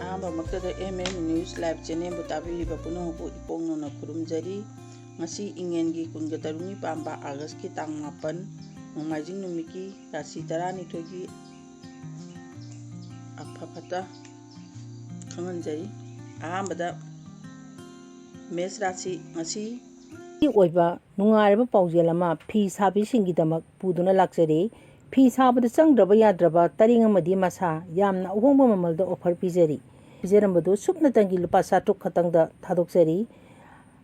ꯑꯍꯥꯟꯕꯃꯛꯇꯗ MM news live ꯆꯦꯅꯦꯜꯕꯨ ꯇꯥꯕꯤꯔꯤꯕ ꯄꯨꯝꯅꯃꯛꯄꯨ ꯏꯄꯣꯡꯅꯅ ꯈꯨꯔꯨꯝꯖꯔꯤ. ꯉꯁꯤ ꯏꯉꯦꯟꯒꯤ 23ꯅꯤ ꯄꯥꯟꯕ ꯑꯥꯒꯁꯠꯀꯤ ꯇꯥꯡ 8 ꯅꯣꯡꯃꯥꯏꯖꯤꯡ ꯅꯨꯃꯤꯠꯀꯤ ꯔꯥꯁꯤ 12ꯒꯤ ꯑꯐ ꯐꯠꯇ ꯈꯪꯍꯟꯖꯔꯤ. ꯑꯍꯥꯟꯕꯗ ꯃꯦꯁ ꯔꯥꯁꯤ ꯉꯁꯤ ꯑꯣꯏꯕ ꯅꯨꯡꯉꯥꯏꯔꯕ ꯄꯥꯎꯖꯦꯜ ꯑꯃ ꯐꯤ ꯁꯥꯕꯤꯁꯤꯡꯒꯤꯗꯃꯛ ꯄꯨꯗꯨꯅ ꯂꯥꯛꯆꯔꯤ. ꯐꯤ ꯁꯥꯕꯗ ꯆꯪꯗ꯭ꯔꯕ ꯌꯥꯗ꯭ꯔꯕ ꯇꯔꯦꯡ ꯑꯃꯗꯤ ꯃꯁꯥ ꯌꯥꯝꯅ ꯑꯍꯣꯡꯕ ꯃꯃꯜꯗ ꯑꯣꯐꯔ ꯄꯤꯖꯔꯝꯕꯗꯨ ꯁꯨꯞꯅꯇꯪꯒꯤ ꯂꯨꯄꯥ 9,000 ꯈꯛꯇꯪꯗ ꯊꯥꯗꯣꯛꯆꯔꯤ.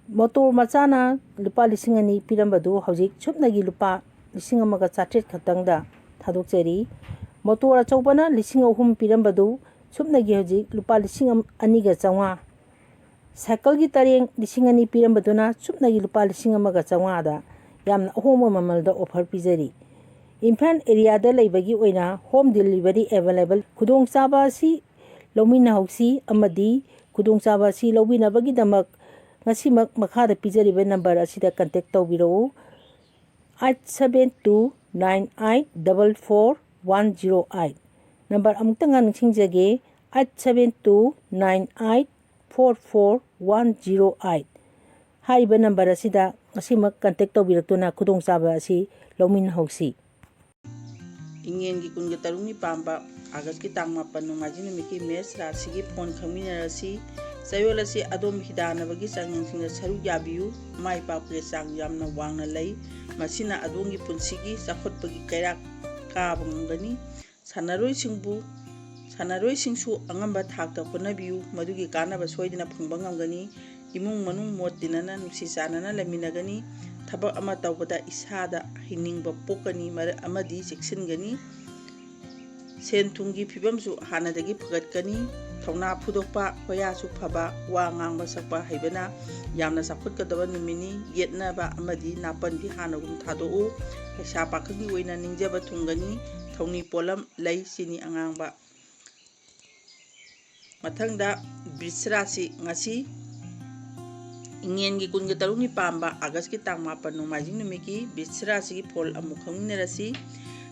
ꯃꯣꯇꯣꯔ ꯃꯆꯥꯅ ꯂꯨꯄꯥ 2,000 ꯄꯤꯔꯝꯕꯗꯨ ꯍꯧꯖꯤꯛ ꯁꯨꯞꯅꯒꯤ ꯂꯨꯄꯥ 1,900 ꯈꯛꯇꯪꯗ ꯊꯥꯗꯣꯛꯆꯔꯤ. ꯃꯣꯇꯣꯔ ꯑꯆꯧꯕꯅ 3,000 ꯄꯤꯔꯝꯕꯗꯨ ꯁꯨꯞꯅꯒꯤ ꯍꯧꯖꯤꯛ ꯂꯨꯄꯥ 2,250. ꯁꯥꯏꯀꯜꯒꯤ ꯇꯔꯦꯡ 2,000 ꯄꯤꯔꯝꯕꯗꯨꯅ ꯁꯨꯞꯅꯒꯤ ꯂꯨꯄꯥ 1,500ꯗ ꯌꯥꯝꯅ ꯑꯍꯣꯡꯕ ꯃꯃꯜꯗ ꯑꯣꯐꯔ ꯄꯤꯖꯔꯤ. ꯏꯝꯐꯥꯜ ꯑꯦꯔꯤꯌꯥꯗ ꯂꯩꯕꯒꯤ ꯑꯣꯏꯅ ꯍꯣꯝ ꯗꯦꯂꯤꯚꯔꯤ ꯑꯦꯚꯦꯂꯦꯕꯜ. ꯈꯨꯗꯣꯡꯆꯥꯕ ꯑꯁꯤ ꯂꯧꯃꯤꯟꯅꯍꯧꯁꯤ ꯑꯃꯗꯤ ꯈꯨꯗꯣꯡꯆꯥꯕ ꯑꯁꯤ ꯂꯧꯕꯤꯅꯕꯒꯤꯗꯃꯛ ꯉꯁꯤꯃꯛ ꯃꯈꯥꯗ ꯄꯤꯖꯔꯤꯕ ꯅꯝꯕꯔ ꯑꯁꯤꯗ ꯀꯟꯇꯦꯛ ꯇꯧꯕꯤꯔꯛꯎ. 8729844108. ꯅꯝꯕꯔ ꯑꯃꯨꯛꯇꯪꯒ ꯅꯤꯡꯁꯤꯡꯖꯒꯦ, 8729844108. ꯍꯥꯏꯔꯤꯕ ꯅꯝꯕꯔ ꯑꯁꯤꯗ ꯉꯁꯤꯃꯛ ꯀꯟꯇꯦꯛ ꯇꯧꯕꯤꯔꯛꯇꯨꯅ ꯈꯨꯗꯣꯡꯆꯥꯕ ꯑꯁꯤ ꯂꯧꯃꯤꯟꯅꯍꯧꯁꯤ. ꯏꯉꯦꯟꯒꯤ 23ꯅꯤ ꯄꯥꯟꯕ ꯑꯥꯒꯁꯠꯀꯤ ꯇꯥꯡ 8 ꯅꯣꯡꯃꯥꯏꯖꯤꯡ ꯅꯨꯃꯤꯠꯀꯤ ꯃꯦꯁ ꯔꯥꯁꯤꯒꯤ ꯐꯣꯟ ꯈꯪꯃꯤꯟꯅꯔꯁꯤ. ꯆꯌꯣꯜ ꯑꯁꯤ ꯑꯗꯣꯝ ꯍꯤꯗꯥꯟꯅꯕꯒꯤ ꯆꯥꯡꯌꯦꯡꯁꯤꯡꯗ ꯁꯔꯨꯛ ꯌꯥꯕꯤꯌꯨ. ꯃꯥꯏ ꯄꯥꯛꯄꯒꯤ ꯆꯥꯡ ꯌꯥꯝꯅ ꯋꯥꯡꯅ ꯂꯩ. ꯃꯁꯤꯅ ꯑꯗꯣꯝꯒꯤ ꯄꯨꯟꯁꯤꯒꯤ ꯆꯥꯎꯈꯠꯄꯒꯤ ꯀꯩꯔꯥꯛ ꯀꯥꯕ ꯉꯝꯒꯅꯤ. ꯁꯥꯟꯅꯔꯣꯏꯁꯤꯡꯁꯨ ꯑꯉꯝꯕ ꯊꯥꯛꯇ ꯍꯣꯠꯅꯕꯤꯌꯨ. ꯃꯗꯨꯒꯤ ꯀꯥꯟꯅꯕ ꯁꯣꯏꯗꯅ ꯐꯪꯕ ꯉꯝꯒꯅꯤ. ꯏꯃꯨꯡ ꯃꯅꯨꯡ ꯃꯣꯠ ꯇꯤꯟꯅꯅ ꯅꯨꯡꯁꯤ ꯆꯥꯟꯅꯅ ꯂꯩꯃꯤꯟꯅꯒꯅꯤ. ꯊꯕꯛ ꯑꯃ ꯇꯧꯕꯗ ꯏꯁꯥꯗ ꯍꯩꯅꯤꯡꯕ ꯄꯣꯛꯀꯅꯤ ꯑꯃꯗꯤ ꯆꯦꯛꯁꯤꯟꯒꯅꯤ. ꯁꯦꯟ ꯊꯨꯝꯒꯤ ꯐꯤꯕꯝꯁꯨ ꯍꯥꯟꯅꯗꯒꯤ ꯐꯒꯠꯀꯅꯤ. ꯊꯧꯅꯥ ꯐꯨꯗꯣꯛꯄ, ꯍꯣꯌꯥꯁꯨ ꯐꯕ, ꯋꯥ ꯉꯥꯡꯕ ꯁꯛꯄ ꯍꯩꯕꯅ ꯌꯥꯝꯅ ꯆꯥꯎꯈꯠꯀꯗꯕ ꯅꯨꯃꯤꯠꯅꯤ. ꯌꯦꯠꯅꯕ ꯑꯃꯗꯤ ꯅꯥꯄꯟꯗꯤ ꯍꯥꯟꯅꯒꯨꯝ ꯊꯥꯗꯣꯛꯎ. ꯂꯩꯁꯥ ꯄꯥꯈꯪꯒꯤ ꯑꯣꯏꯅ ꯅꯤꯡꯖꯕ ꯊꯨꯡꯒꯅꯤ. ꯊꯧꯅꯤ ꯄꯣꯠꯂꯝ ꯂꯩ, ꯆꯤꯅꯤ ꯑꯉꯥꯡꯕ. ꯃꯊꯪꯗ ꯕ꯭ꯔꯤꯖ ꯔꯥꯁꯤ ꯉꯁꯤ ꯏꯉꯦꯟꯒꯤ 23ꯅꯤ ꯄꯥꯟꯕ ꯑꯥꯒꯁꯠꯀꯤ ꯇꯥꯡ 8 ꯅꯣꯡꯃꯥꯏꯖꯤꯡ ꯅꯨꯃꯤꯠꯀꯤ ꯕ꯭ꯔꯤꯖ ꯔꯥꯁꯤꯒꯤ ꯐꯣꯜ ꯑꯃꯨꯛ ꯈꯪꯃꯤꯟꯅꯔꯁꯤ.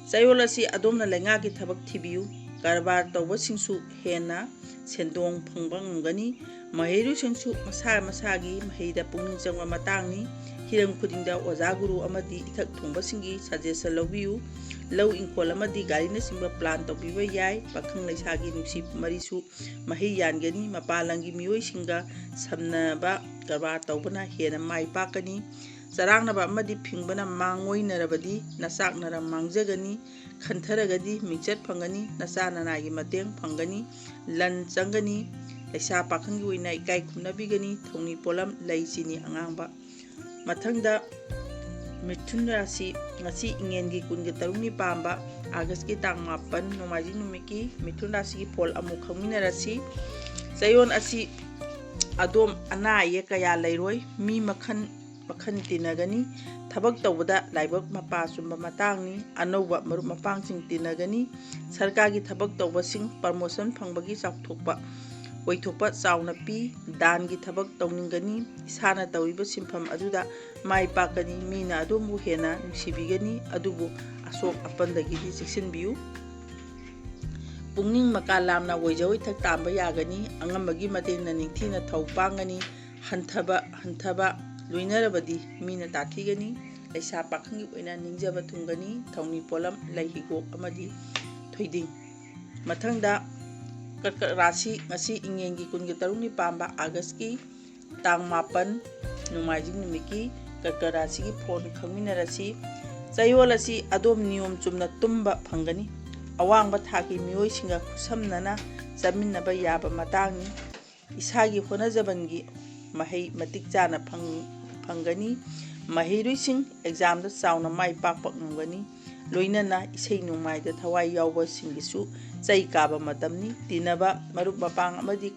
ꯆꯌꯣꯜ ꯑꯁꯤ ꯑꯗꯣꯝꯅ ꯂꯩꯉꯥꯛꯀꯤ ꯊꯕꯛ ꯊꯤꯕꯤꯌꯨ. ꯀꯔꯕꯥꯔ ꯇꯧꯕꯁꯤꯡꯁꯨ ꯍꯦꯟꯅ ꯁꯦꯟꯗꯣꯡ ꯐꯪꯕ ꯉꯝꯒꯅꯤ. ꯃꯍꯩꯔꯣꯏꯁꯤꯡꯁꯨ ꯃꯁꯥ ꯃꯁꯥꯒꯤ ꯃꯍꯩꯗ ꯄꯨꯛꯅꯤꯡ ꯆꯪꯕ ꯃꯇꯥꯡꯅꯤ. ꯍꯤꯔꯝ ꯈꯨꯗꯤꯡꯗ ꯑꯣꯖꯥ ꯒꯨꯔꯨ ꯑꯃꯗꯤ ꯏꯊꯛ ꯊꯣꯡꯕꯁꯤꯡꯒꯤ ꯁꯖꯦꯁꯟ ꯂꯧꯕꯤꯌꯨ. ꯂꯧ ꯏꯪꯈꯣꯜ ꯑꯃꯗꯤ ꯒꯥꯔꯤꯅꯆꯤꯡꯕ ꯄ꯭ꯂꯥꯟ ꯇꯧꯕꯤꯕ ꯌꯥꯏ. ꯄꯥꯈꯪ ꯂꯩꯁꯥꯒꯤ ꯅꯨꯡꯁꯤ ꯃꯔꯤꯁꯨ ꯃꯍꯩ ꯌꯥꯟꯒꯅꯤ. ꯃꯄꯥꯟ ꯂꯝꯒꯤ ꯃꯤꯑꯣꯏꯁꯤꯡꯒ ꯁꯝꯅꯕ ꯀꯔꯕꯥꯔ ꯇꯧꯕꯅ ꯍꯦꯟꯅ ꯃꯥꯏ ꯄꯥꯛꯀꯅꯤ. ꯆꯔꯥꯡꯅꯕ ꯑꯃꯗꯤ ꯐꯤꯡꯕꯅ ꯃꯥꯡꯑꯣꯏꯅꯔꯕꯗꯤ ꯅꯆꯥꯛꯅꯔ ꯃꯥꯡꯖꯒꯅꯤ. ꯈꯟꯊꯔꯒꯗꯤ ꯃꯤꯡꯆꯠ ꯐꯪꯒꯅꯤ. ꯅꯆꯥ ꯅꯅꯥꯏꯒꯤ ꯃꯇꯦꯡ ꯐꯪꯒꯅꯤ. ꯂꯟ ꯆꯪꯒꯅꯤ. ꯂꯩꯁꯥ ꯄꯥꯈꯪꯒꯤ ꯑꯣꯏꯅ ꯏꯀꯥꯏ ꯈꯨꯝꯅꯕꯤꯒꯅꯤ. ꯊꯧꯅꯤ ꯄꯣꯠꯂꯝ ꯂꯩ, ꯆꯤꯅꯤ ꯑꯉꯥꯡꯕ. ꯃꯊꯪꯗ ꯃꯤꯊꯨꯟ ꯔꯥꯁꯤ ꯉꯁꯤ ꯏꯉꯦꯟꯒꯤ 23ꯅꯤ ꯄꯥꯟꯕ ꯑꯥꯒꯁꯠꯀꯤ ꯇꯥꯡ 8 ꯅꯣꯡꯃꯥꯏꯖꯤꯡ ꯅꯨꯃꯤꯠꯀꯤ ꯃꯤꯊꯨꯟ ꯔꯥꯁꯤꯒꯤ ꯐꯣꯜ ꯑꯃꯨꯛ ꯈꯪꯃꯤꯟꯅꯔꯁꯤ. ꯆꯌꯣꯜ ꯑꯁꯤ ꯑꯗꯣꯝ ꯑꯅꯥ ꯑꯌꯦꯛ ꯀꯌా ꯂꯩꯔꯣꯏ. ꯃꯤ ꯃꯈꯜ ꯇꯤꯟꯅꯒꯅꯤ. ꯊꯕꯛ ꯇꯧꯕꯗ ꯂꯥꯏꯕꯛ ꯃꯄꯥ ꯆꯨꯝꯕ ꯃꯇꯥꯡꯅꯤ. ꯑꯅꯧꯕ ꯃꯔꯨꯞ ꯃꯄꯥꯡꯁꯤꯡ ꯇꯤꯟꯅꯒꯅꯤ. ꯁꯔꯀꯥꯔꯒꯤ ꯊꯕꯛ ꯇꯧꯕꯁꯤꯡ ꯄ꯭ꯔꯃꯣꯁꯟ ꯐꯪꯕꯒꯤ ꯑꯣꯏꯊꯣꯛꯄ ꯆꯥꯎꯅ ꯄꯤ. ꯗꯥꯟꯒꯤꯊꯕꯛ ꯇꯧꯅꯤꯡꯒꯅꯤ. ꯏꯁꯥꯅ ꯇꯧꯔꯤꯕ ꯁꯤꯟꯐꯝ ꯑꯗꯨꯗ ꯃꯥꯏ ꯄꯥꯛꯀꯅꯤ. ꯃꯤꯅ ꯑꯗꯣꯝꯕꯨ ꯍꯦꯟꯅ ꯅꯨꯡꯁꯤꯕꯤꯒꯅꯤ. ꯑꯗꯨꯕꯨ ꯑꯁꯣꯛ ꯑꯄꯟꯗꯒꯤꯗꯤ ꯆꯦꯛꯁꯤꯟꯕꯤꯌꯨ. ꯄꯨꯛꯅꯤꯡ ꯃꯀꯥ ꯂꯥꯝꯅ ꯑꯣꯏꯖ ꯑꯣꯏꯊꯛ ꯇꯥꯟꯕ ꯌꯥꯒꯅꯤ. ꯑꯉꯝꯕꯒꯤ ꯃꯇꯦꯡꯅ ꯅꯤꯡꯊꯤꯅ ꯊꯧ ꯄꯥꯡꯒꯅꯤ. ꯍꯟꯊꯕ ꯂꯣꯏꯅꯔꯕꯗꯤ ꯃꯤꯅ ꯇꯥꯊꯤꯒꯅꯤ. ꯂꯩꯁꯥ ꯄꯥꯈꯪꯒꯤ ꯑꯣꯏꯅ ꯅꯤꯡꯖꯕ ꯊꯨꯡꯒꯅꯤ. ꯊꯧꯅꯤ ꯄꯣꯠꯂꯝ ꯂꯩ, ꯍꯤꯒꯣꯛ ꯑꯃꯗꯤ ꯊꯣꯏꯗꯤꯡ. ꯃꯊꯪꯗ ꯀꯔꯀꯠ ꯔꯥꯁꯤꯉꯁꯤ ꯏꯉꯦꯟꯒꯤ 23ꯅꯤ ꯄꯥꯟꯕ ꯑꯥꯒꯁꯠꯀꯤ ꯇꯥꯡ 8 ꯅꯣꯡꯃꯥꯏꯖꯤꯡ ꯅꯨꯃꯤꯠꯀꯤ ꯀꯔꯀꯠ ꯔꯥꯁꯤꯒꯤ ꯐꯣꯟ ꯈꯪꯃꯤꯟꯅꯔꯁꯤ. ꯆꯌꯣꯜ ꯑꯁꯤ ꯑꯗꯣꯝ ꯅꯤꯌꯣꯝ ꯆꯨꯝꯅ ꯇꯨꯝꯕ ꯐꯪꯒꯅꯤ. ꯑꯋꯥꯡꯕ ꯊꯥꯛꯀꯤ ꯃꯤꯑꯣꯏꯁꯤꯡꯒ ꯈꯨꯠꯁꯝꯅꯅ ꯆꯠꯃꯤꯟꯅꯕ ꯌꯥꯕ ꯃꯇꯥꯡꯅꯤ. ꯏꯁꯥꯒꯤ ꯍꯣꯠꯅꯖꯃꯟꯒꯤ ꯃꯍꯩ ꯃꯇꯤꯛ ꯆꯥꯅ ꯐꯪꯒꯅꯤ. ꯃꯍꯩꯔꯣꯏꯁꯤꯡ ꯑꯦꯛꯖꯥꯝꯗ ꯆꯥꯎꯅ ꯃꯥꯏ ꯄꯥꯛꯄ ꯉꯝꯒꯅꯤ. ꯂꯣꯏꯅꯅ ꯏꯁꯩ ꯅꯣꯡꯃꯥꯏꯗ ꯊꯋꯥꯏ ꯌꯥꯎꯕꯁꯤꯡꯒꯤꯁꯨ ꯆꯩ ꯀꯥꯕ ꯃꯇꯝꯅꯤ. ꯇꯤꯟꯅꯕ ꯃꯔꯨꯞ ꯃꯄꯥꯡ ꯑꯃꯗꯤ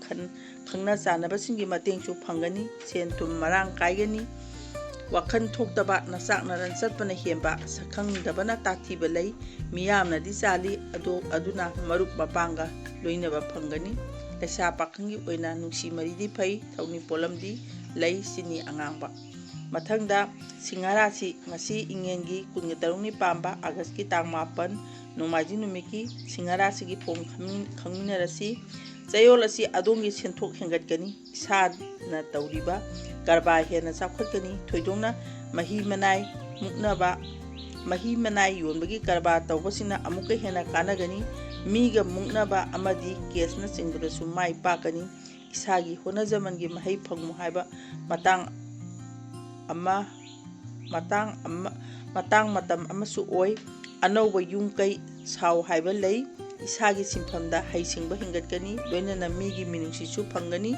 ꯈꯪꯅ ꯆꯥꯟꯅꯕꯁꯤꯡꯒꯤ ꯃꯇꯦꯡꯁꯨ ꯐꯪꯒꯅꯤ. ꯁꯦꯟ ꯊꯨꯝ ꯃꯔꯥꯡ ꯀꯥꯏꯒꯅꯤ. ꯋꯥꯈꯜ ꯊꯣꯛꯇꯕ, ꯅꯆꯥꯛꯅꯔ ꯆꯠꯄꯅ ꯍꯦꯟꯕ, ꯁꯛꯈꯪꯗꯕꯅ ꯇꯥꯊꯤꯕ ꯂꯩ. ꯃꯤꯌꯥꯝꯅꯗꯤ ꯆꯥꯜꯂꯤ. ꯑꯗꯨꯅ ꯃꯔꯨꯞ ꯃꯄꯥꯡꯒ ꯂꯣꯏꯅꯕ ꯐꯪꯒꯅꯤ. ꯂꯩꯁꯥ ꯄꯥꯈꯪꯒꯤ ꯑꯣꯏꯅ ꯅꯨꯡꯁꯤ ꯃꯔꯤꯗꯤ ꯐꯩ. ꯊꯧꯅꯤ ꯄꯣꯠꯂꯝꯗꯤ ꯂꯩ, ꯆꯤꯅꯤ ꯑꯉꯥꯡꯕ. ꯃꯊꯪꯗ ꯁꯤꯡꯍ ꯔꯥꯁꯤ ꯉꯁꯤ ꯏꯉꯦꯟꯒꯤ 23ꯅꯤ ꯄꯥꯟꯕ ꯑꯥꯒꯁꯠꯀꯤ ꯇꯥꯡ 8 ꯅꯣꯡꯃꯥꯏꯖꯤꯡ ꯅꯨꯃꯤꯠꯀꯤ ꯁꯤꯡꯍ ꯔꯥꯁꯤꯒꯤ ꯐꯣꯜ ꯈꯪꯃꯤꯟꯅꯔꯁꯤ. ꯆꯌꯣꯜ ꯑꯁꯤ ꯑꯗꯣꯝꯒꯤ ꯁꯦꯟꯊꯣꯛ ꯍꯦꯟꯒꯠꯀꯅꯤ, ꯏꯁꯥꯅ ꯇꯧꯔꯤꯕ ꯀꯔꯕꯥꯔ ꯍꯦꯟꯅ ꯆꯥꯎꯈꯠꯀꯅꯤ, ꯊꯣꯏꯗꯣꯛꯅ ꯃꯍꯤ ꯃꯅꯥꯏ ꯌꯣꯟꯕꯒꯤ ꯀꯔꯕꯥꯔ ꯇꯧꯕꯁꯤꯡꯅ ꯑꯃꯨꯛꯀ ꯍꯦꯟꯅ ꯀꯥꯟꯅꯒꯅꯤ, ꯃꯤꯒ ꯃꯨꯛꯅꯕ ꯑꯃꯗꯤ ꯀꯦꯁꯅꯆꯤꯡꯕꯗꯁꯨ ꯃꯥꯏ ꯄꯥꯛꯀꯅꯤ, ꯏꯁꯥꯒꯤ ꯍꯣꯠꯅꯖꯃꯟꯒꯤ ꯃꯍꯩ ꯐꯪꯉꯨ ꯍꯥꯏꯕ ꯃꯇꯝ ꯑꯃꯁꯨ ꯑꯣꯏ, ꯑꯅꯧꯕ ꯌꯨꯝ ꯀꯩ ꯁꯥꯎ ꯍꯥꯏꯕ ꯂꯩ, ꯏꯁꯥꯒꯤ ꯁꯤꯟꯐꯝꯗ ꯍꯩꯁꯤꯡꯕ ꯍꯦꯟꯒꯠꯀꯅꯤ, ꯂꯣꯏꯅꯅ ꯃꯤꯒꯤ ꯃꯤꯅꯨꯡꯁꯤꯁꯨ ꯐꯪꯒꯅꯤ,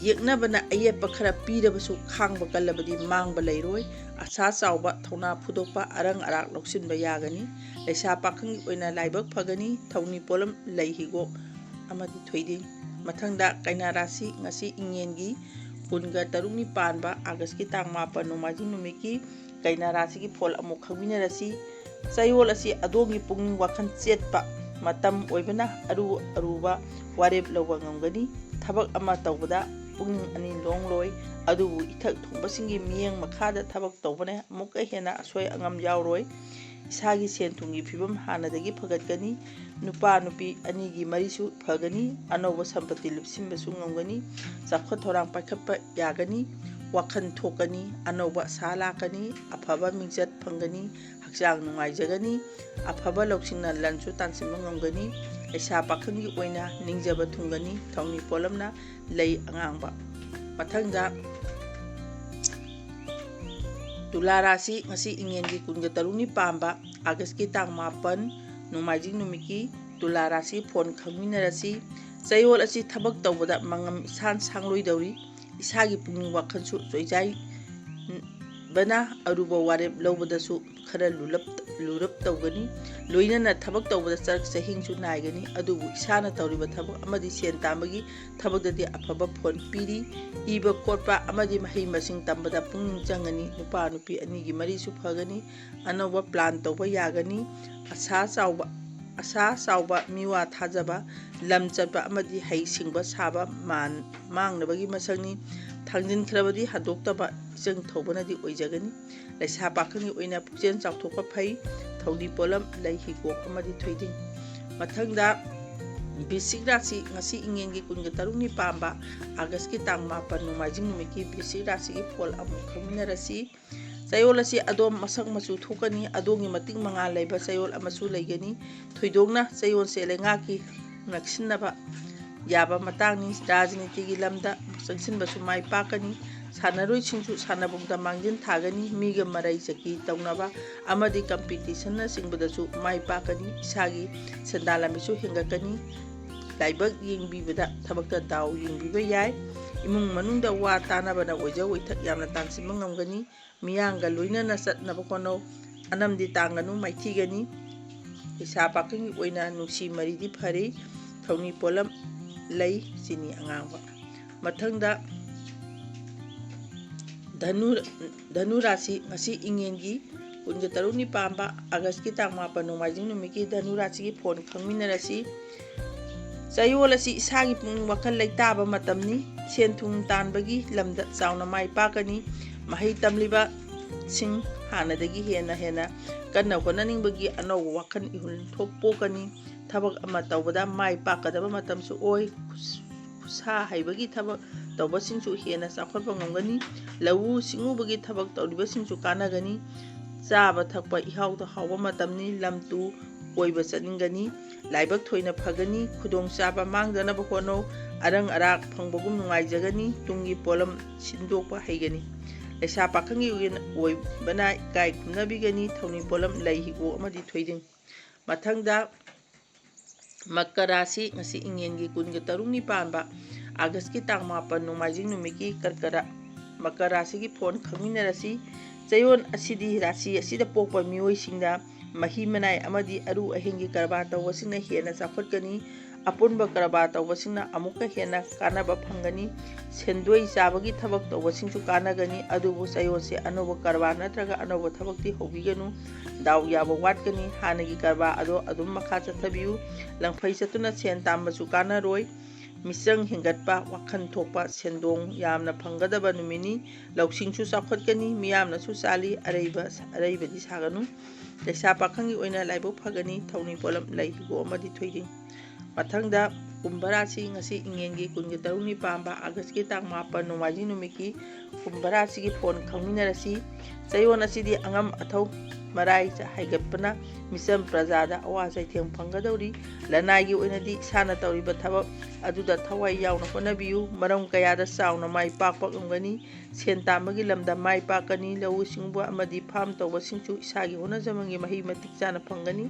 ꯌꯦꯛꯅꯕꯅ ꯑꯌꯦꯠꯄ ꯈꯔ ꯄꯤꯔꯕꯁꯨ ꯈꯥꯡꯕ ꯀꯜꯂꯕꯗꯤ ꯃꯥꯡꯕ ꯂꯩꯔꯣꯏ, ꯑꯁꯥ ꯆꯥꯎꯕ, ꯊꯧꯅꯥ ꯐꯨꯗꯣꯛꯄ, ꯑꯔꯪ ꯑꯔꯥꯛ ꯂꯧꯁꯤꯟꯕ ꯌꯥꯒꯅꯤ, ꯂꯩꯁꯥ ꯄꯥꯈꯪꯒꯤ ꯑꯣꯏꯅ ꯂꯥꯏꯕꯛ ꯐꯒꯅꯤ, ꯊꯧꯅꯤ ꯄꯣꯠꯂꯝ, ꯂꯩ ꯍꯤꯒꯣꯛ ꯑꯃꯗꯤ ꯊꯣꯏꯗꯤꯡ꯫ ꯃꯊꯪꯗ ꯀꯩꯅꯥ ꯔꯥꯁꯤ, ꯉꯁꯤ ꯏꯉꯦꯟꯒꯤ ꯀꯨꯟꯒ ꯇꯔꯨꯛꯅꯤ ꯄꯥꯟꯕ ꯑꯥꯒꯁꯀꯤ ꯇꯥꯡ 9 ꯅꯣꯡꯃꯥꯏꯖꯤꯡ ꯅꯨꯃꯤꯠꯀꯤ ꯀꯩꯅꯥ ꯔꯥꯁꯤꯒꯤ ꯐꯣꯜ ꯑꯃꯨꯛ ꯈꯪꯃꯤꯟꯅꯔꯁꯤ꯫ ꯆꯌꯣꯜ ꯑꯁꯤ ꯑꯗꯣꯝꯒꯤ ꯄꯨꯛꯅꯤꯡ ꯋꯥꯈꯜ ꯆꯦꯠꯄ ꯃꯇꯝ ꯑꯣꯏꯕꯅ ꯑꯔꯨꯕ ꯋꯥꯔꯦꯞ ꯂꯧꯕ ꯉꯝꯒꯅꯤ, ꯊꯕꯛ ꯑꯃ ꯇꯧꯕꯗ ꯄꯨꯛꯅꯤꯡ ꯑꯅꯤ ꯂꯣꯡꯂꯣꯏ, ꯑꯗꯨꯕꯨ ꯏꯊꯛ ꯊꯣꯡꯕꯁꯤꯡꯒꯤ ꯃꯤꯠꯌꯦꯡ ꯃꯈꯥꯗ ꯊꯕꯛ ꯇꯧꯕꯅ ꯑꯃꯨꯛꯀ ꯍꯦꯟꯅ ꯑꯁꯣꯏ ꯑꯉꯥꯝ ꯌꯥꯎꯔꯣꯏ, ꯏꯁꯥꯒꯤ ꯁꯦꯟ ꯊꯨꯝꯒꯤ ꯐꯤꯕꯝ ꯍꯥꯟꯅꯗꯒꯤ ꯐꯒꯠꯀꯅꯤ, ꯅꯨꯄꯥ ꯅꯨꯄꯤ ꯑꯅꯤꯒꯤ ꯃꯔꯤꯁꯨ ꯐꯒꯅꯤ, ꯑꯅꯧꯕ ꯁꯝꯄꯇꯤ ꯂꯨꯞꯁꯤꯟꯕꯁꯨ ꯉꯝꯒꯅꯤ, ꯆꯥꯎꯈꯠ ꯊꯧꯔꯥꯡ ꯄꯥꯏꯈꯠꯄ ꯌꯥꯒꯅꯤ, ꯋꯥꯈꯜ ꯊꯣꯛꯀꯅꯤ, ꯑꯅꯧꯕ ꯑꯁꯥ ꯂꯥꯛꯀꯅꯤ, ꯑꯐꯕ ꯃꯤꯡꯆꯠ ꯐꯪꯒꯅꯤ, ꯍꯛꯆꯥꯡ ꯅꯨꯡꯉꯥꯏꯖꯒꯅꯤ, ꯑꯐꯕ ꯂꯧꯁꯤꯡꯅ ꯂꯟꯁꯨ ꯇꯥꯟꯁꯤꯟꯕ ꯉꯝꯒꯅꯤ, ꯂꯩꯁꯥ ꯄꯥꯈꯪꯒꯤ ꯑꯣꯏꯅ ꯅꯤꯡꯖꯕ ꯊꯨꯡꯒꯅꯤ, ꯊꯧꯅꯤ ꯄꯣꯠꯂꯝꯅ ꯂꯩ ꯑꯉꯥꯡꯕ꯫ ꯃꯊꯪꯗ ꯇꯨꯂꯥ ꯔꯥꯁꯤ, ꯉꯁꯤ ꯏꯉꯦꯟꯒꯤ ꯀꯨꯟꯒ ꯇꯔꯨꯛꯅꯤ ꯄꯥꯟꯕ ꯑꯥꯒꯁꯀꯤ ꯇꯥꯡ 9 ꯅꯣꯡꯃꯥꯏꯖꯤꯡ ꯅꯨꯃꯤꯠꯀꯤ ꯇꯨꯂꯥ ꯔꯥꯁꯤ ꯐꯣꯟ ꯈꯪꯃꯤꯟꯅꯔꯁꯤ꯫ ꯆꯌꯣꯜ ꯑꯁꯤ ꯊꯕꯛ ꯇꯧꯕꯗ ꯃꯉꯝ ꯏꯁꯥꯟ ꯁꯥꯡꯂꯣꯏꯗꯧꯔꯤ, ꯏꯁꯥꯒꯤ ꯄꯨꯛꯅꯤꯡ ꯋꯥꯈꯜꯁꯨ ꯆꯣꯏꯖꯥꯏꯕꯅ ꯑꯔꯨꯕ ꯋꯥꯔꯦꯞ ꯂꯧꯕꯗꯁꯨ ꯈꯔ ꯂꯨꯔꯞ ꯇꯧꯒꯅꯤ, ꯂꯣꯏꯅꯅ ꯊꯕꯛ ꯇꯧꯕꯗ ꯆꯔꯛ ꯆꯍꯤꯡꯁꯨ ꯅꯥꯏꯒꯅꯤ, ꯑꯗꯨꯕꯨ ꯏꯁꯥꯅ ꯇꯧꯔꯤꯕ ꯊꯕꯛ ꯑꯃꯗꯤ ꯁꯦꯟ ꯇꯥꯟꯕꯒꯤ ꯊꯕꯛꯇꯗꯤ ꯑꯐꯕ ꯐꯣꯟ ꯄꯤꯔꯤ, ꯏꯕ ꯈꯣꯠꯄ ꯑꯃꯗꯤ ꯃꯍꯩ ꯃꯁꯤꯡ ꯇꯝꯕꯗ ꯄꯨꯛꯅꯤꯡ ꯆꯪꯒꯅꯤ, ꯅꯨꯄꯥ ꯅꯨꯄꯤ ꯑꯅꯤꯒꯤ ꯃꯔꯤꯁꯨ ꯐꯒꯅꯤ, ꯑꯅꯧꯕ ꯄ꯭ꯂꯥꯟ ꯇꯧꯕ ꯌꯥꯒꯅꯤ, ꯑꯁꯥ ꯆꯥꯎꯕ, ꯃꯤꯋꯥ ꯊꯥꯖꯕ, ꯂꯝ ꯆꯠꯄ ꯑꯃꯗꯤ ꯍꯩ ꯁꯤꯡꯕ ꯁꯥꯕ ꯃꯥꯡꯅꯕꯒꯤ ꯃꯁꯛꯅꯤ, ꯊꯥꯡꯖꯤꯟꯈ꯭ꯔꯕꯗꯤ ꯍꯟꯗꯣꯛꯇꯕ ꯏꯆꯪ ꯊꯧꯕꯅꯗꯤ ꯑꯣꯏꯖꯒꯅꯤ, ꯂꯩꯁꯥ ꯄꯥꯈꯪꯒꯤ ꯑꯣꯏꯅ ꯄꯨꯛꯆꯦꯜ ꯆꯥꯎꯊꯣꯛꯄ ꯐꯩ, ꯊꯧꯅꯤ ꯄꯣꯠꯂꯝ, ꯂꯩ ꯍꯤꯒꯣꯛ ꯑꯃꯗꯤ ꯊꯣꯏꯗꯤꯡ꯫ ꯃꯊꯪꯗ ꯕꯤꯁꯤꯛ ꯔꯥꯁꯤ, ꯉꯁꯤ ꯏꯉꯦꯟꯒꯤ ꯀꯨꯟꯒ ꯇꯔꯨꯛꯅꯤ ꯄꯥꯟꯕ ꯑꯥꯒꯁꯀꯤ ꯇꯥꯡ 9 ꯅꯣꯡꯃꯥꯏꯖꯤꯡ ꯅꯨꯃꯤꯠꯀꯤ ꯕꯤꯁꯤꯛ ꯔꯥꯁꯤꯒꯤ ꯐꯣꯜ ꯑꯃꯨꯛ ꯈꯪꯃꯤꯟꯅꯔꯁꯤ꯫ ꯆꯌꯣꯜ ꯑꯁꯤ ꯑꯗꯣꯝ ꯃꯁꯛ ꯃꯆꯨ ꯊꯣꯛꯀꯅꯤ, ꯑꯗꯣꯝꯒꯤ ꯃꯇꯤꯛ ꯃꯉꯥꯜ ꯂꯩꯕ ꯆꯌꯣꯜ ꯑꯃꯁꯨ ꯂꯩꯒꯅꯤ, ꯊꯣꯏꯗꯣꯛꯅ ꯆꯌꯣꯜꯁꯦ ꯂꯩꯉꯥꯛꯀꯤ ꯅꯛꯁꯤꯟꯅꯕ ꯌꯥꯕ ꯃꯇꯥꯡꯅꯤ, ꯔꯥꯖꯅꯤꯇꯤꯒꯤ ꯂꯝꯗ ꯆꯪꯁꯤꯟꯕꯁꯨ ꯃꯥꯏ ꯄꯥꯛꯀꯅꯤ, ꯁꯥꯟꯅꯔꯣꯏꯁꯤꯡꯁꯨ ꯁꯥꯟꯅꯕꯨꯡꯗ ꯃꯥꯡꯖꯤꯜ ꯊꯥꯒꯅꯤ, ꯃꯤꯒ ꯃꯔꯩ ꯆꯀꯤ ꯇꯧꯅꯕ ꯑꯃꯗꯤ ꯀꯝꯄꯤꯇꯤꯁꯟꯅꯆꯤꯡꯕꯗꯁꯨ ꯃꯥꯏ ꯄꯥꯛꯀꯅꯤ, ꯏꯁꯥꯒꯤ ꯁꯦꯟꯗꯥꯟ ꯂꯝꯕꯤꯁꯨ ꯍꯦꯟꯒꯠꯀꯅꯤ, ꯂꯥꯏꯕꯛ ꯌꯦꯡꯕꯤꯕꯗ ꯊꯕꯛꯇ ꯗꯥꯎ ꯌꯦꯡꯕꯤꯕ ꯌꯥꯏ, ꯏꯃꯨꯡ ꯃꯅꯨꯡꯗ ꯋꯥ ꯇꯥꯅꯕꯅ ꯑꯣꯏꯖ ꯑꯣꯏꯊꯛ ꯌꯥꯝꯅ ꯇꯥꯟꯁꯤꯟꯕ ꯉꯝꯒꯅꯤ, ꯃꯤꯌꯥꯝꯒ ꯂꯣꯏꯅꯅ ꯆꯠꯅꯕ ꯍꯣꯠꯅꯧ, ꯑꯅꯝꯗꯤ ꯇꯥꯡꯒꯅꯨ ꯃꯥꯏꯊꯤꯒꯅꯤ, ꯂꯩꯁꯥ ꯄꯥꯈꯪꯒꯤ ꯑꯣꯏꯅ ꯅꯨꯡꯁꯤ ꯃꯔꯤꯗꯤ ꯐꯔꯤ, ꯊꯧꯅꯤ ꯄꯣꯠꯂꯝ, ꯂꯩ ꯆꯤꯅꯤ ꯑꯉꯥꯡꯕ꯫ ꯃꯊꯪꯗ ꯙꯅꯨ ꯔꯥꯁꯤ, ꯉꯁꯤ ꯏꯉꯦꯟꯒꯤ ꯀꯨꯟꯒ ꯇꯔꯨꯛꯅꯤ ꯄꯥꯟꯕ ꯑꯥꯒꯁꯀꯤ ꯇꯥꯡ 9 ꯅꯣꯡꯃꯥꯏꯖꯤꯡ ꯅꯨꯃꯤꯠꯀꯤ ꯙꯅꯨ ꯔꯥꯁꯤꯒꯤ ꯐꯣꯟ ꯈꯪꯃꯤꯟꯅꯔꯁꯤ꯫ ꯆꯌꯣꯜ ꯑꯁꯤ ꯏꯁꯥꯒꯤ ꯄꯨꯛꯅꯤꯡ ꯋꯥꯈꯜ ꯂꯩꯇꯥꯕ ꯃꯇꯝꯅꯤ, ꯁꯦꯟ ꯊꯨꯝ ꯇꯥꯟꯕꯒꯤ ꯂꯝꯗ ꯆꯥꯎꯅ ꯃꯥꯏ ꯄꯥꯛꯀꯅꯤ, ꯃꯍꯩ ꯇꯝꯂꯤꯕꯁꯤꯡ ꯍꯥꯟꯅꯗꯒꯤ ꯍꯦꯟꯅ ꯀꯟꯅ ꯍꯣꯠꯅꯅꯤꯡꯕꯒꯤ ꯑꯅꯧꯕ ꯋꯥꯈꯜ ꯏꯍꯨꯜ ꯄꯣꯛꯀꯅꯤ, ꯊꯕꯛ ꯑꯃ ꯇꯧꯕꯗ ꯃꯥꯏ ꯄꯥꯛꯀꯗꯕ ꯃꯇꯝꯁꯨ ꯑꯣꯏ, ꯈꯨꯠꯁꯥ ꯍꯩꯕꯒꯤ ꯊꯕꯛ ꯇꯧꯕꯁꯤꯡꯁꯨ ꯍꯦꯟꯅ ꯆꯥꯎꯈꯠꯄ ꯉꯝꯒꯅꯤ, ꯂꯧꯎ ꯁꯤꯡꯎꯕꯒꯤ ꯊꯕꯛ ꯇꯧꯔꯤꯕꯁꯤꯡꯁꯨ ꯀꯥꯟꯅꯒꯅꯤ, ꯆꯥꯕ ꯊꯛꯄ ꯏꯍꯥꯎꯗ ꯍꯥꯎꯕ ꯃꯇꯝꯅꯤ, ꯂꯝ ꯇꯨ ꯀꯣꯏꯕ ꯆꯠꯅꯤꯡꯒꯅꯤ, ꯂꯥꯏꯕꯛ ꯊꯣꯏꯅ ꯐꯒꯅꯤ, ꯈꯨꯗꯣꯡꯆꯥꯕ ꯃꯥꯡꯗꯅꯕ ꯍꯣꯠꯅꯧ, ꯑꯔꯪ ꯑꯔꯥꯛ ꯐꯪꯕꯒꯨꯝ ꯅꯨꯡꯉꯥꯏꯖꯒꯅꯤ, ꯇꯨꯡꯒꯤ ꯄꯣꯠꯂꯝ ꯁꯤꯟꯗꯣꯛꯄ ꯍꯩꯒꯅꯤ, ꯂꯩꯁꯥ ꯄꯥꯈꯪꯒꯤ ꯑꯣꯏꯕꯅ ꯏꯀꯥꯏ ꯈꯨꯝꯅꯕꯤꯒꯅꯤ, ꯊꯧꯅꯤ ꯄꯣꯠꯂꯝ, ꯂꯩ ꯍꯤꯒꯣꯛ ꯑꯃꯗꯤ ꯊꯣꯏꯗꯤꯡ꯫ ꯃꯊꯪꯗ ꯃꯀꯔ ꯔꯥꯁꯤ,ꯉꯁꯤ ꯏꯉꯦꯟꯒꯤ ꯀꯨꯟꯒ ꯇꯔꯨꯛꯅꯤ ꯄꯥꯟꯕ ꯑꯥꯒꯁꯀꯤ ꯇꯥꯡ 9 ꯅꯣꯡꯃꯥꯏꯖꯤꯡ ꯅꯨꯃꯤꯠꯀꯤ ꯃꯀꯔ ꯔꯥꯁꯤꯒꯤ ꯐꯣꯟ ꯈꯪꯃꯤꯟꯅꯔꯁꯤ꯫ ꯆꯌꯣꯜ ꯑꯁꯤꯗꯤ ꯔꯥꯁꯤ ꯑꯁꯤꯗ ꯄꯣꯛꯄ ꯃꯤꯑꯣꯏꯁꯤꯡꯗ ꯃꯍꯤ ꯃꯅꯥꯏ ꯑꯃꯗꯤ ꯑꯔꯨ ꯑꯍꯦꯟꯒꯤ ꯀꯔꯕꯥꯔ ꯇꯧꯕꯁꯤꯡꯅ ꯍꯦꯟꯅ ꯆꯥꯎꯈꯠꯀꯅꯤ, ꯑꯄꯨꯟꯕ ꯀꯔꯕꯥꯔ ꯇꯧꯕꯁꯤꯡꯅ ꯑꯃꯨꯛꯀ ꯍꯦꯟꯅ ꯀꯥꯟꯅꯕ ꯐꯪꯒꯅꯤ, ꯁꯦꯟꯗꯣꯏ ꯆꯥꯕꯒꯤꯊꯕꯛ ꯇꯧꯕꯁꯤꯡꯁꯨ ꯀꯥꯟꯅꯒꯅꯤ, ꯑꯗꯨꯕꯨ ꯆꯌꯣꯜꯁꯦ ꯑꯅꯧꯕ ꯀꯔꯕꯥꯔ ꯅꯠꯇ꯭ꯔꯒ ꯑꯅꯧꯕ ꯊꯕꯛꯇꯤ ꯍꯧꯕꯤꯒꯅꯨ, ꯗꯥꯎ ꯌꯥꯕ ꯋꯥꯠꯀꯅꯤ, ꯍꯥꯟꯅꯒꯤ ꯀꯔꯕꯥꯔ ꯑꯗꯣ ꯑꯗꯨꯝ ꯃꯈꯥ ꯆꯠꯊꯕꯤꯌꯨ, ꯂꯪꯐꯩ ꯆꯠꯇꯨꯅ ꯁꯦꯟ ꯇꯥꯟꯕꯁꯨ ꯀꯥꯟꯅꯔꯣꯏ, ꯃꯤꯆꯪ ꯍꯦꯟꯒꯠꯄ, ꯋꯥꯈꯜ ꯊꯣꯛꯄ, ꯁꯦꯟꯗꯣꯡ ꯌꯥꯝꯅ ꯐꯪꯒꯗꯕ ꯅꯨꯃꯤꯠꯅꯤ, ꯂꯧꯁꯤꯡꯁꯨ ꯆꯥꯎꯈꯠꯀꯅꯤ, ꯃꯤꯌꯥꯝꯅꯁꯨ ꯆꯥꯜꯂꯤ, ꯑꯔꯩꯕꯗꯤ ꯁꯥꯒꯅꯨ, ꯂꯩꯁꯥ ꯄꯥꯈꯪꯒꯤ ꯑꯣꯏꯅ ꯂꯥꯏꯕꯛ ꯐꯒꯅꯤ ꯊꯧꯅꯤ ꯄꯣꯠꯂꯝ ꯂꯩ ꯍꯤꯒꯣꯛ ꯑꯃꯗꯤ ꯊꯣꯏꯗꯤꯡ ꯃꯊꯪꯗ ꯀꯨꯝꯚ ꯔꯥꯁꯤ ꯉꯁꯤ ꯏꯉꯦꯟꯒꯤ ꯀꯨꯟꯒ ꯇꯔꯨꯛꯅꯤ ꯄꯥꯟꯕ ꯑꯥꯒꯁꯀꯤ ꯇꯥꯡ 8 ꯅꯣꯡꯃꯥꯏꯖꯤꯡ ꯅꯨꯃꯤꯠꯀꯤ ꯀꯨꯝꯚ ꯔꯥꯁꯤꯒꯤ ꯐꯣꯟ ꯈꯪꯃꯤꯟꯅꯔꯁꯤ ꯆꯌꯣꯜ ꯑꯁꯤꯗꯤ ꯑꯉꯝ ꯑꯊꯧ ꯃꯔꯥꯏ ꯍꯥꯏꯒꯠꯄꯅ ꯃꯤꯆꯝ ꯄ꯭ꯔꯖꯥꯗ ꯑꯋꯥ ꯆꯩꯊꯦꯡ ꯐꯪꯒꯗꯧꯔꯤ ꯂꯅꯥꯏꯒꯤ ꯑꯣꯏꯅꯗꯤ ꯏꯁꯥꯅ ꯇꯧꯔꯤꯕ ꯊꯕꯛ ꯑꯗꯨꯗ ꯊꯋꯥꯏ ꯌꯥꯎꯅ ꯍꯣꯠꯅꯕꯤꯌꯨ ꯃꯔꯝ ꯀꯌꯥꯗ ꯆꯥꯎꯅ ꯃꯥꯏ ꯄꯥꯛꯄ ꯉꯝꯒꯅꯤ ꯁꯦꯟ ꯇꯥꯟꯕꯒꯤ ꯂꯝꯗ ꯃꯥꯏ ꯄꯥꯛꯀꯅꯤ ꯂꯧꯎ ꯁꯤꯡꯎꯕ ꯑꯃꯗꯤ ꯐꯥꯔꯝ ꯇꯧꯕꯁꯤꯡꯁꯨ ꯏꯁꯥꯒꯤ ꯍꯣꯠꯅꯖꯃꯟꯒꯤ ꯃꯍꯩ ꯃꯇꯤꯛ ꯆꯥꯅ ꯐꯪꯒꯅꯤ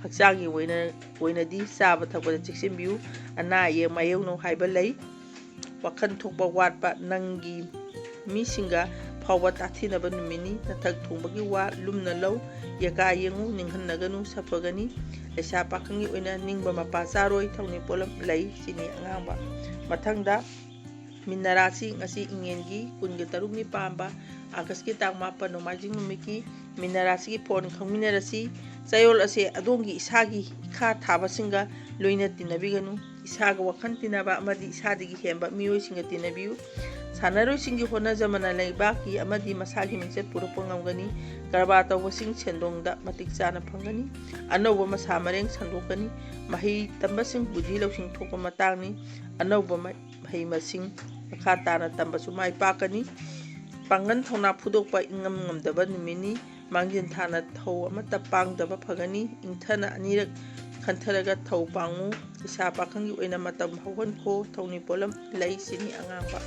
ꯍꯛꯆꯥꯡꯒꯤ ꯑꯣꯏꯅꯗꯤ ꯆꯥꯕ ꯊꯛꯄꯗ ꯆꯦꯛꯁꯤꯟꯕꯤꯌꯨ ꯑꯅꯥ ꯑꯌꯦꯛ ꯃꯥꯌꯣꯛꯅꯧ ꯍꯥꯏꯕ ꯂꯩ ꯋꯥꯈꯜ ꯊꯣꯛꯄ ꯋꯥꯠꯄ ꯅꯪꯒꯤ ꯃꯤꯁꯤꯡꯒ ꯐꯥꯎꯕ ꯇꯥꯊꯤꯅꯕ ꯅꯨꯃꯤꯠꯅꯤ ꯅꯊꯛ ꯊꯣꯡꯕꯒꯤ ꯋꯥ ꯂꯨꯝꯅ ꯂꯧ ꯌꯦꯀꯥ ꯌꯦꯡꯉꯨ ꯅꯤꯡꯍꯟꯅꯒꯅꯨ ꯁꯥꯐꯒꯅꯤ ꯂꯩꯁꯥ ꯄꯥꯈꯪꯒꯤ ꯑꯣꯏꯅ ꯅꯤꯡꯕ ꯃꯄꯥ ꯆꯥꯔꯣꯏ ꯊꯧꯅꯤ ꯄꯣꯠꯂꯝ ꯂꯩ ꯆꯤꯅꯤ ꯑꯉꯥꯡꯕ ꯃꯊꯪꯗ ꯃꯤꯟꯅ ꯔꯥꯁꯤ ꯉꯁꯤ ꯏꯉꯦꯟꯒꯤ ꯀꯨꯟꯒ ꯇꯔꯨꯛꯅꯤ ꯄꯥꯟꯕ ꯑꯥꯒꯁꯀꯤ ꯇꯥꯡ 8 ꯅꯣꯡꯃꯥꯏꯖꯤꯡ ꯅꯨꯃꯤꯠꯀꯤ ꯃꯤꯟꯅ ꯔꯥꯁꯤꯒꯤ ꯐꯣꯟ ꯈꯪꯃꯤꯟꯅꯔꯁꯤ ꯆꯌꯣꯜ ꯑꯁꯤ ꯑꯗꯣꯝꯒꯤ ꯏꯁꯥꯒꯤ ꯏꯈꯥ ꯊꯥꯕꯁꯤꯡꯒ ꯂꯣꯏꯅ ꯇꯤꯟꯅꯕꯤꯒꯅꯨ ꯏꯁꯥꯒ ꯋꯥꯈꯜ ꯇꯤꯟꯅꯕ ꯑꯃꯗꯤ ꯏꯁꯥꯗꯒꯤ ꯍꯦꯟꯕ ꯃꯤꯑꯣꯏꯁꯤꯡꯒ ꯇꯤꯟꯅꯕꯤꯌꯨ ꯁꯥꯟꯅꯔꯣꯏꯁꯤꯡꯒꯤ ꯍꯣꯠꯅꯖꯃꯟꯅ ꯂꯩꯕꯥꯛꯀꯤ ꯑꯃꯗꯤ ꯃꯁꯥꯒꯤ ꯃꯤꯡꯆꯠ ꯄꯨꯔꯛꯄ ꯉꯝꯒꯅꯤ ꯀꯔꯕꯥꯔ ꯇꯧꯕꯁꯤꯡ ꯁꯦꯟꯗꯣꯡꯗ ꯃꯇꯤꯛ ꯆꯥꯅ ꯐꯪꯒꯅꯤ ꯑꯅꯧꯕ ꯃꯁꯥ ꯃꯔꯦꯡ ꯁꯟꯗꯣꯛꯀꯅꯤ ꯃꯍꯩ ꯇꯝꯕꯁꯤꯡ ꯕꯨꯙꯤ ꯂꯧꯁꯤꯡ ꯊꯣꯛꯄ ꯃꯇꯥꯡꯅꯤ ꯑꯅꯧꯕ ꯃꯍꯩ ꯃꯁꯤꯡ ꯃꯈꯥ ꯇꯥꯅ ꯇꯝꯕꯁꯨ ꯃꯥꯏ ꯄꯥꯛꯀꯅꯤ ꯄꯥꯡꯒꯜ ꯊꯧꯅꯥ ꯐꯨꯗꯣꯛꯄ ꯏꯉꯝ ꯉꯝꯗꯕ ꯅꯨꯃꯤꯠꯅꯤ ꯃꯥꯡꯖꯤꯟ ꯊꯥꯅ ꯊꯧ ꯑꯃꯠꯇ ꯄꯥꯡꯗꯕ ꯐꯒꯅꯤ ꯏꯪꯊꯅ ꯑꯅꯤꯔꯛ ꯈꯟꯊꯔꯒ ꯊꯧ ꯄꯥꯡꯉꯨ ꯏꯁꯥ ꯄꯥꯈꯪꯒꯤ ꯑꯣꯏꯅ ꯃꯇꯝ ꯍꯧꯍꯟꯈꯣ ꯊꯧꯅꯤ ꯄꯣꯠꯂꯝ ꯂꯩ ꯆꯤꯅꯤ ꯑꯉꯥꯡꯕ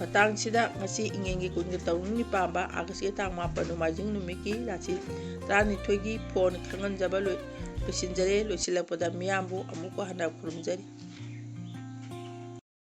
ꯃꯇꯥꯡꯁꯤꯗ ꯉꯁꯤ ꯏꯉꯦꯟꯒꯤ ꯀꯨꯟꯒ ꯇꯔꯨꯛꯅꯤ ꯄꯥꯟꯕ ꯑꯥꯒꯁꯀꯤ ꯇꯥꯡ 8 ꯅꯣꯡꯃꯥꯏꯖꯤꯡ ꯅꯨꯃꯤꯠꯀꯤ ꯔꯥꯁꯤ 12ꯒꯤ ꯐꯣꯟ ꯈꯪꯍꯟꯖꯕ ꯂꯣꯏꯁꯤꯟꯖꯔꯦ ꯂꯣꯏꯁꯤꯜꯂꯛꯄꯗ ꯃꯤꯌꯥꯝꯕꯨ ꯑꯃꯨꯛꯀ ꯍꯟꯅ ꯈꯨꯔꯨꯝꯖꯔꯤ